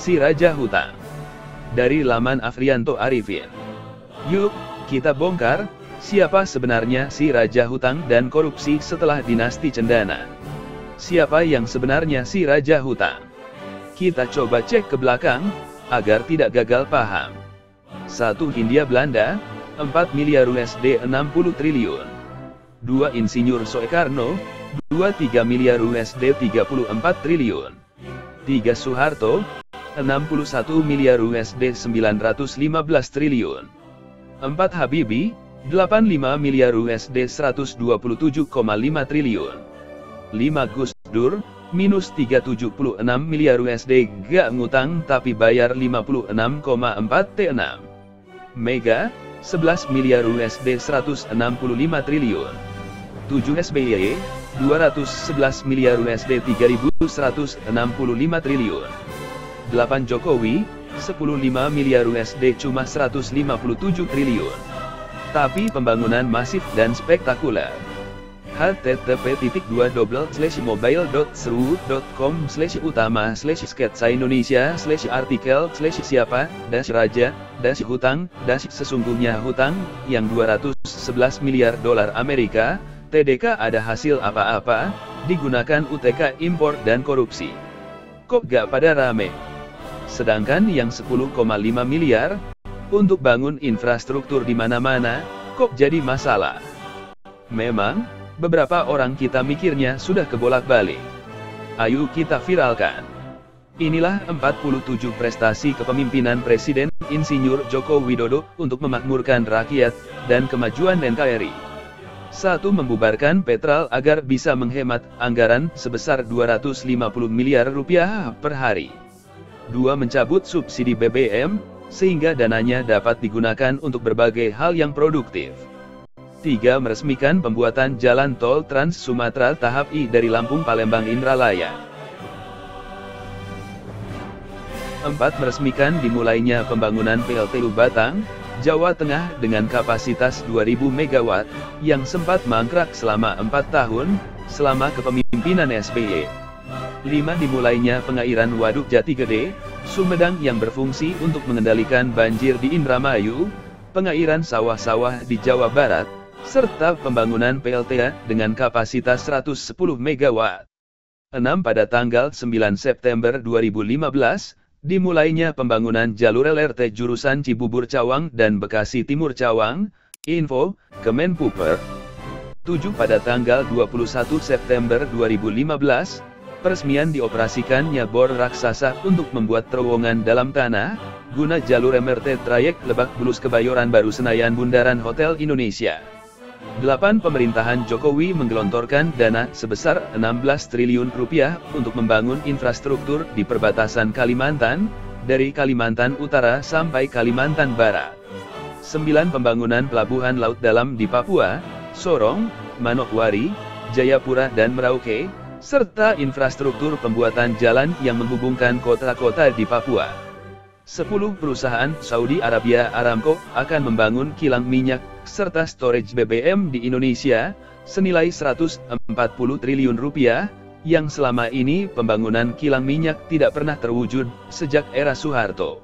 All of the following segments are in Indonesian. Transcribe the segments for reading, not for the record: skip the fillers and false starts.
si Raja Hutang. Dari laman Afrianto Arifin. Yuk, kita bongkar, siapa sebenarnya si Raja Hutang dan korupsi setelah dinasti Cendana. Siapa yang sebenarnya si Raja Hutang? Kita coba cek ke belakang, agar tidak gagal paham. 1. Hindia Belanda, 4 miliar USD 60 triliun. 2. Insinyur Soekarno, 23 miliar USD 34 triliun. 3. Soeharto, 61 miliar USD 915 triliun. 4. Habibie, 85 miliar USD 127,5 triliun. 5. Gus Dur, minus 376 miliar USD gak ngutang tapi bayar 56,4 T6. Mega, 11 miliar USD 165 triliun. 7. SBY, 211 miliar USD 3165 triliun. 8. Jokowi, 10,5 miliar USD cuma 157 triliun. Tapi pembangunan masif dan spektakuler. http://mobile.seru.com/utama/sketsa-indonesia/artikel/siapa-raja-hutang-sesungguhnya hutang yang 211 miliar dolar Amerika, TDK ada hasil apa-apa, digunakan UTK impor dan korupsi. Kok gak pada rame? Sedangkan yang 10,5 miliar, untuk bangun infrastruktur di mana-mana, kok jadi masalah? Memang, beberapa orang kita mikirnya sudah kebolak-balik. Ayo kita viralkan. Inilah 47 prestasi kepemimpinan Presiden Insinyur Joko Widodo untuk memakmurkan rakyat dan kemajuan NKRI. 1. Membubarkan Petral agar bisa menghemat anggaran sebesar 250 miliar rupiah per hari. 2. Mencabut subsidi BBM, sehingga dananya dapat digunakan untuk berbagai hal yang produktif. 3. Meresmikan pembuatan jalan tol Trans Sumatera tahap I dari Lampung Palembang Indralaya. 4. Meresmikan dimulainya pembangunan PLTU Batang, Jawa Tengah dengan kapasitas 2000 MW, yang sempat mangkrak selama 4 tahun, selama kepemimpinan SBY. 5. Dimulainya pengairan Waduk Jati Gede, Sumedang yang berfungsi untuk mengendalikan banjir di Indramayu, pengairan sawah-sawah di Jawa Barat, serta pembangunan PLTA dengan kapasitas 110 MW. 6. Pada tanggal 9 September 2015, dimulainya pembangunan jalur LRT jurusan Cibubur Cawang dan Bekasi Timur Cawang, info, Kemenpuper. 7. Pada tanggal 21 September 2015, peresmian dioperasikannya bor raksasa untuk membuat terowongan dalam tanah, guna jalur MRT trayek Lebak Bulus Kebayoran Baru Senayan Bundaran Hotel Indonesia. 8. Pemerintahan Jokowi menggelontorkan dana sebesar 16 triliun rupiah untuk membangun infrastruktur di perbatasan Kalimantan, dari Kalimantan Utara sampai Kalimantan Barat. 9. Pembangunan pelabuhan laut dalam di Papua, Sorong, Manokwari, Jayapura dan Merauke, serta infrastruktur pembuatan jalan yang menghubungkan kota-kota di Papua. 10. Perusahaan Saudi Arabia Aramco akan membangun kilang minyak, serta storage BBM di Indonesia, senilai 140 triliun rupiah, yang selama ini pembangunan kilang minyak tidak pernah terwujud, sejak era Soeharto.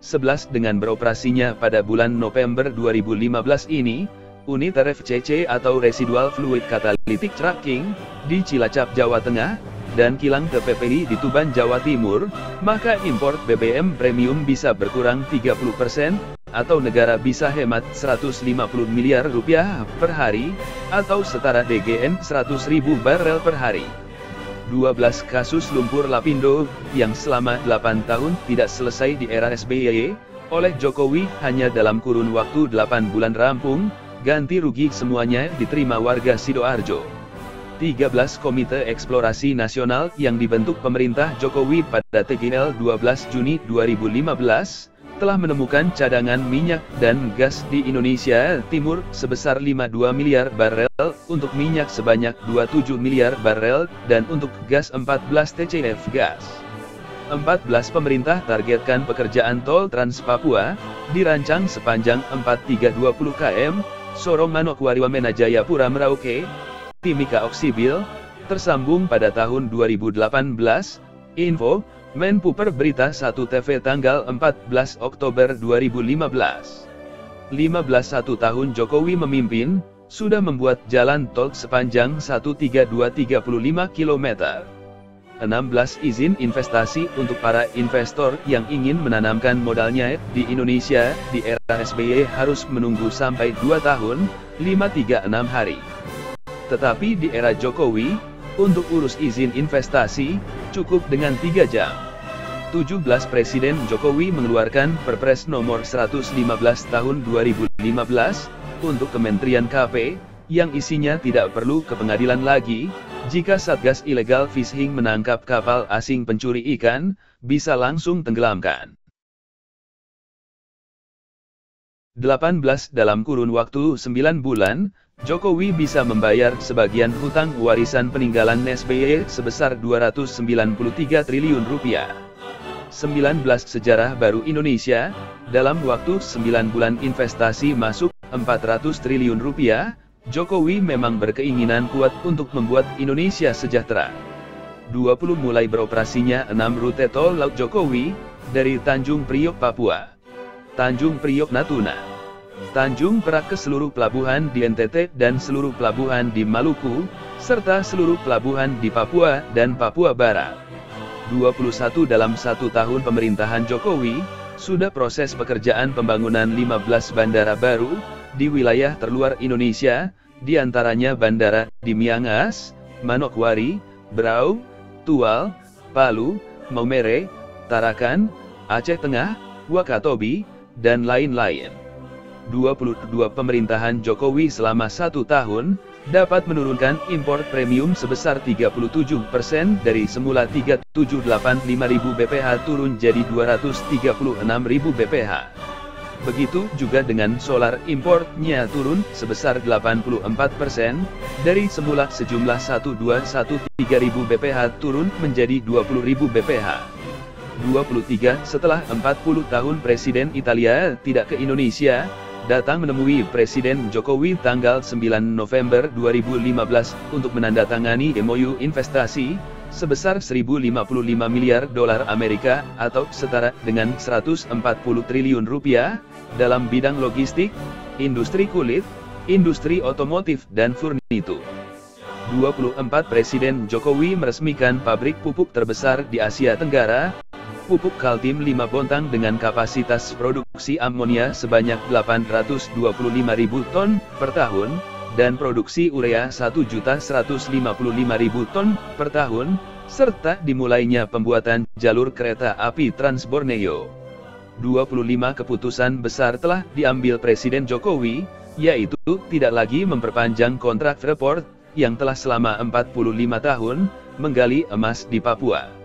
11. Dengan beroperasinya pada bulan November 2015 ini, unit RFCC atau Residual Fluid Catalytic Cracking, di Cilacap, Jawa Tengah, dan kilang TPPI di Tuban, Jawa Timur, maka import BBM premium bisa berkurang 30%, atau negara bisa hemat 150 miliar rupiah per hari, atau setara DGN 100.000 barel per hari. 12. Kasus lumpur Lapindo, yang selama 8 tahun tidak selesai di era SBY, oleh Jokowi hanya dalam kurun waktu 8 bulan rampung, ganti rugi semuanya diterima warga Sidoarjo. 13. Komite Eksplorasi Nasional yang dibentuk pemerintah Jokowi pada tanggal 12 Juni 2015, telah menemukan cadangan minyak dan gas di Indonesia Timur sebesar 52 miliar barel, untuk minyak sebanyak 27 miliar barel, dan untuk gas 14 TCF gas. 14. Pemerintah targetkan pekerjaan tol Trans Papua, dirancang sepanjang 4320 km, Sorong Manokwari Wamena Jayapura Merauke, Timika Oksibil, tersambung pada tahun 2018, info, Menpuper Berita 1 TV tanggal 14 Oktober 2015. 1 tahun Jokowi memimpin, sudah membuat jalan tol sepanjang 13235 km. 16 izin investasi untuk para investor yang ingin menanamkan modalnya di Indonesia di era SBY harus menunggu sampai 2 tahun, 536 hari. Tetapi di era Jokowi, untuk urus izin investasi, cukup dengan 3 jam. 17 Presiden Jokowi mengeluarkan Perpres nomor 115 tahun 2015, untuk Kementerian KP, yang isinya tidak perlu ke pengadilan lagi, jika Satgas Illegal Fishing menangkap kapal asing pencuri ikan, bisa langsung tenggelamkan. 18 Dalam kurun waktu 9 bulan, Jokowi bisa membayar sebagian hutang warisan peninggalan SBY sebesar Rp293 triliun. 19 Sejarah baru Indonesia, dalam waktu 9 bulan investasi masuk Rp400 triliun. Jokowi memang berkeinginan kuat untuk membuat Indonesia sejahtera. 20 Mulai beroperasinya 6 rute tol laut Jokowi, dari Tanjung Priok Papua, Tanjung Priok Natuna, Tanjung Perak ke seluruh pelabuhan di NTT dan seluruh pelabuhan di Maluku, serta seluruh pelabuhan di Papua dan Papua Barat. 21 Dalam 1 tahun pemerintahan Jokowi, sudah proses pekerjaan pembangunan 15 bandara baru, di wilayah terluar Indonesia, diantaranya bandara di Miangas, Manokwari, Berau, Tual, Palu, Maumere, Tarakan, Aceh Tengah, Wakatobi, dan lain-lain. 22 Pemerintahan Jokowi selama 1 tahun, dapat menurunkan impor premium sebesar 37% dari semula 378.500 bph turun jadi 236.000 bph. Begitu juga dengan solar importnya turun sebesar 84%, dari semula sejumlah 121.300 bph turun menjadi 20.000 bph. 23 Setelah 40 tahun Presiden Italia tidak ke Indonesia, datang menemui Presiden Jokowi tanggal 9 November 2015 untuk menandatangani MOU investasi sebesar 1.055 miliar dolar Amerika atau setara dengan 140 triliun rupiah dalam bidang logistik, industri kulit, industri otomotif dan furnitur. 24 Presiden Jokowi meresmikan pabrik pupuk terbesar di Asia Tenggara, Pupuk Kaltim 5 Bontang dengan kapasitas produksi amonia sebanyak 825.000 ton per tahun, dan produksi urea 1.155.000 ton per tahun, serta dimulainya pembuatan jalur kereta api Trans Borneo. 25 Keputusan besar telah diambil Presiden Jokowi, yaitu tidak lagi memperpanjang kontrak Freeport, yang telah selama 45 tahun, menggali emas di Papua.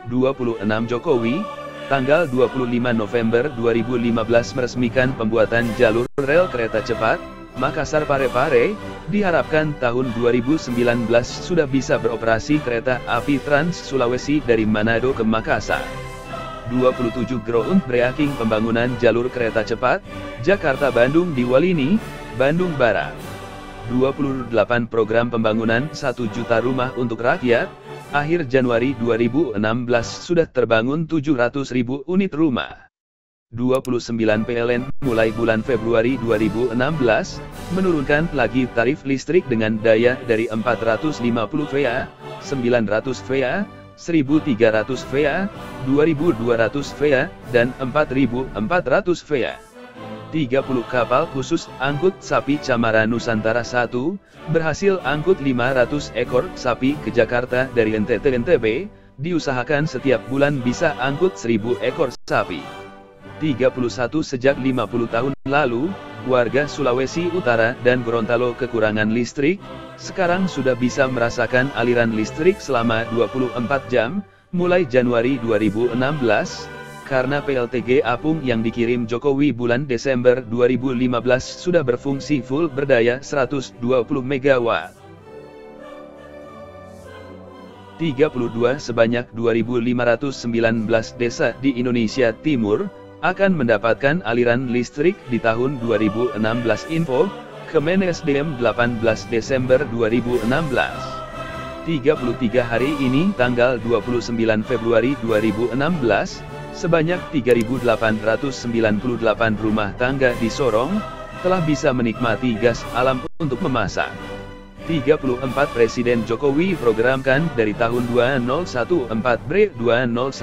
26 Jokowi, tanggal 25 November 2015 meresmikan pembuatan jalur rel kereta cepat, Makassar Parepare, diharapkan tahun 2019 sudah bisa beroperasi kereta api Trans Sulawesi dari Manado ke Makassar. 27 groundbreaking pembangunan jalur kereta cepat, Jakarta-Bandung di Walini, Bandung Barat. 28 program pembangunan 1 juta rumah untuk rakyat, akhir Januari 2016 sudah terbangun 700.000 unit rumah. 29 PLN mulai bulan Februari 2016, menurunkan lagi tarif listrik dengan daya dari 450 VA, 900 VA, 1.300 VA, 2.200 VA, dan 4.400 VA. 30 kapal khusus angkut sapi Camara Nusantara 1, berhasil angkut 500 ekor sapi ke Jakarta dari NTT-NTB, diusahakan setiap bulan bisa angkut 1.000 ekor sapi. 31 Sejak 50 tahun lalu, warga Sulawesi Utara dan Gorontalo kekurangan listrik, sekarang sudah bisa merasakan aliran listrik selama 24 jam, mulai Januari 2016, karena PLTG apung yang dikirim Jokowi bulan Desember 2015 sudah berfungsi full berdaya 120 MW. 32 Sebanyak 2.519 desa di Indonesia Timur akan mendapatkan aliran listrik di tahun 2016. Info, Kemen SDM 18 Desember 2016. 33 hari ini tanggal 29 Februari 2016, sebanyak 3.898 rumah tangga di Sorong, telah bisa menikmati gas alam untuk memasak. 34 Presiden Jokowi programkan dari tahun 2014 2019,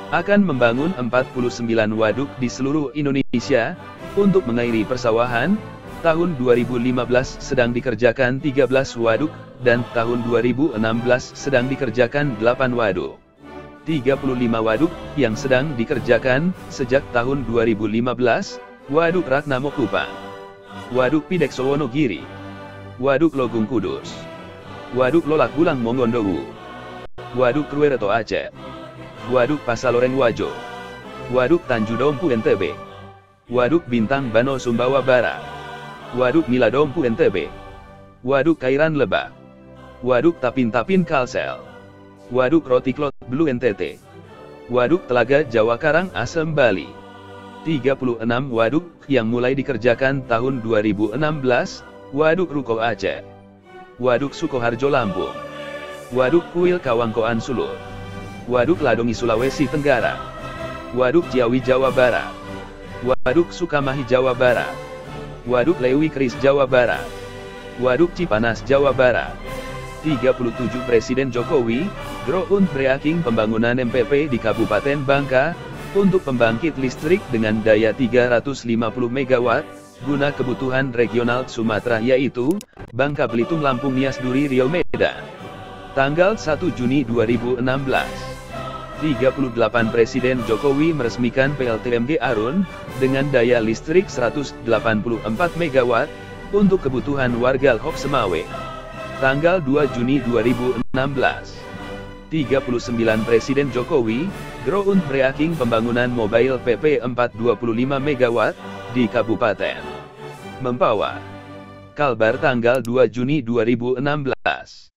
akan membangun 49 waduk di seluruh Indonesia, untuk mengairi persawahan. Tahun 2015 sedang dikerjakan 13 waduk, dan tahun 2016 sedang dikerjakan 8 waduk. 35 waduk yang sedang dikerjakan sejak tahun 2015, Waduk Ragnamo Kupang, Waduk Pidekso Wonogiri, Waduk Logung Kudus, Waduk Lolak Bulang Mongondowu, Waduk Kruereto Aceh, Waduk Pasaloreng Wajo, Waduk Tanjudompu NTB, Waduk Bintang Bano Sumbawa Barat, Waduk Miladompu NTB, Waduk Kairan Lebak, Waduk Tapin-Tapin Kalsel, Waduk Rotiklot Blue NTT, Waduk Telaga Jawa Karang Asem Bali. 36 waduk yang mulai dikerjakan tahun 2016, Waduk Ruko Aceh, Waduk Sukoharjo Lampung, Waduk Kuil Kawangkoan Sulut, Waduk Ladongi Sulawesi Tenggara, Waduk Ciawi Jawa Barat, Waduk Sukamahi Jawa Barat, Waduk Lewi Keris Jawa Barat, Waduk Cipanas Jawa Barat. 37 Presiden Jokowi, groundbreaking pembangunan MPP di Kabupaten Bangka, untuk pembangkit listrik dengan daya 350 MW, guna kebutuhan regional Sumatera yaitu, Bangka Belitung Lampung Nias Duri Riau Medan. Tanggal 1 Juni 2016. 38 Presiden Jokowi meresmikan PLTMG Arun, dengan daya listrik 184 MW, untuk kebutuhan warga Lhok Semawe. Tanggal 2 Juni 2016. 39 Presiden Jokowi, groundbreaking pembangunan Mobile PP 425 MW, di Kabupaten Mempawah. Kalbar tanggal 2 Juni 2016.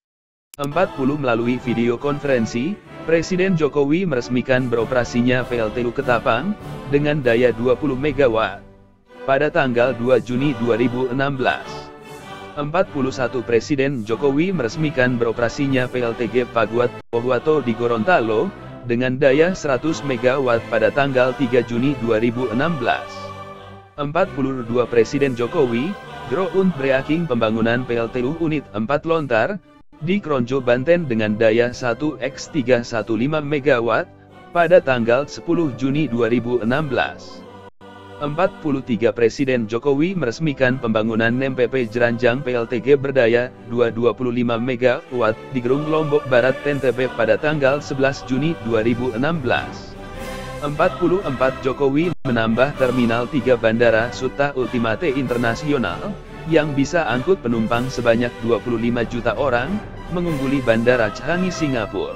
40 Melalui video konferensi, Presiden Jokowi meresmikan beroperasinya PLTU Ketapang, dengan daya 20 MW. Pada tanggal 2 Juni 2016. 41 Presiden Jokowi meresmikan beroperasinya PLTG Paguat Pohuwato di Gorontalo, dengan daya 100 MW pada tanggal 3 Juni 2016. 42 Presiden Jokowi, groundbreaking pembangunan PLTU Unit 4 Lontar, di Kronjo Banten dengan daya 1x315 MW, pada tanggal 10 Juni 2016. 43 Presiden Jokowi meresmikan pembangunan MPP Jeranjang PLTG berdaya 225 MW di Gerung Lombok Barat NTB pada tanggal 11 Juni 2016. 44 Jokowi menambah Terminal 3 Bandara Suta Ultimate Internasional, yang bisa angkut penumpang sebanyak 25 juta orang, mengungguli Bandara Changi Singapura.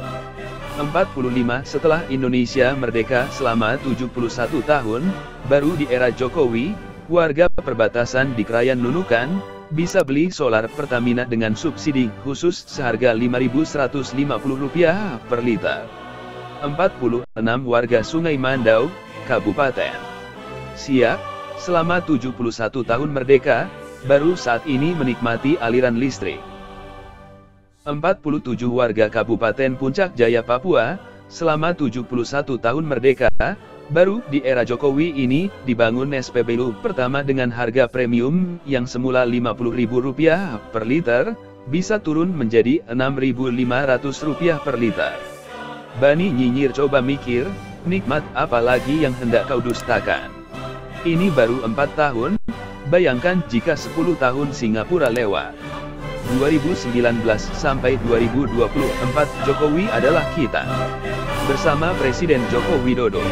45 Setelah Indonesia merdeka selama 71 tahun, baru di era Jokowi, warga perbatasan di Krayan Nunukan, bisa beli solar Pertamina dengan subsidi khusus seharga Rp5.150 per liter. 46 Warga Sungai Mandau, Kabupaten Siak, selama 71 tahun merdeka, baru saat ini menikmati aliran listrik. 47 warga Kabupaten Puncak Jaya Papua, selama 71 tahun merdeka, baru di era Jokowi ini dibangun SPBU pertama dengan harga premium yang semula Rp50.000 per liter, bisa turun menjadi Rp6.500 per liter. Bani nyinyir coba mikir, nikmat apa lagi yang hendak kau dustakan? Ini baru 4 tahun, bayangkan jika 10 tahun Singapura lewat. 2019 sampai 2024 Jokowi adalah kita. Bersama Presiden Joko Widodo.